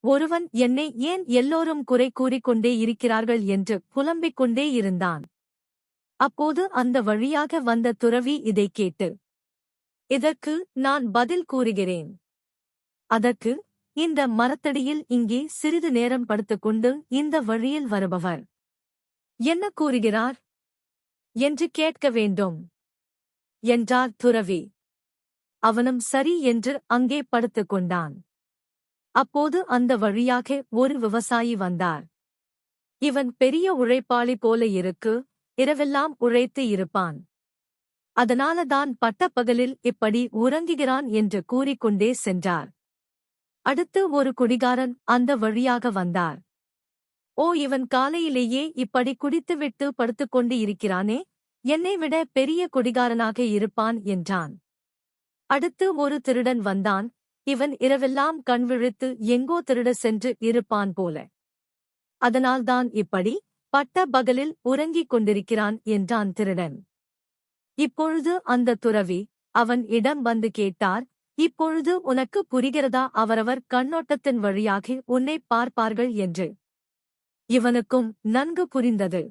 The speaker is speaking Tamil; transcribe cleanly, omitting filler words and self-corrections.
ஒருவன் என்னை ஏன் எல்லோரும் குறை கூறிக்கொண்டே இருக்கிறார்கள் என்று புலம்பிக் கொண்டே இருந்தான். அப்போது அந்த வழியாக வந்த துறவி இதைக் கேட்டு, இதற்கு நான் பதில் கூறுகிறேன். அதற்கு, இந்த மரத்தடியில் இங்கே சிறிது நேரம் படுத்துக்கொண்டு இந்த வழியில் வருபவர் என்ன கூறுகிறார் என்று கேட்க வேண்டும் என்றார் துறவி. அவனும் சரி என்று அங்கே படுத்துக் கொண்டான். அப்போது அந்த வழியாக ஒரு விவசாயி வந்தார். இவன் பெரிய உழைப்பாளி போல இருக்கு, இரவெல்லாம் உழைத்து இருப்பான். அதனாலதான் பட்டப்பகலில் இப்படி உறங்குகிறான் என்று கூறிக்கொண்டே சென்றார். அடுத்து ஒரு குடிகாரன் அந்த வழியாக வந்தார். ஓ, இவன் காலையிலேயே இப்படி குடித்துவிட்டு படுத்துக்கொண்டு இருக்கிறானே, என்னை விட பெரிய குடிகாரனாக இருப்பான் என்றான். அடுத்து ஒரு திருடன் வந்தான். இவன் இரவெல்லாம் கண்விழித்து எங்கோ திருட சென்று இருப்பான் போல. அதனால்தான் இப்படி பட்ட பகலில் உறங்கிக் கொண்டிருக்கிறான் என்றான் திருடன். இப்பொழுது அந்த துறவி அவன் இடம் வந்து கேட்டார், இப்பொழுது உனக்கு புரிகிறதா அவரவர் கண்ணோட்டத்தின் வழியாக உன்னை பார்ப்பார்கள் என்று? இவனுக்கும் நன்கு புரிந்தது.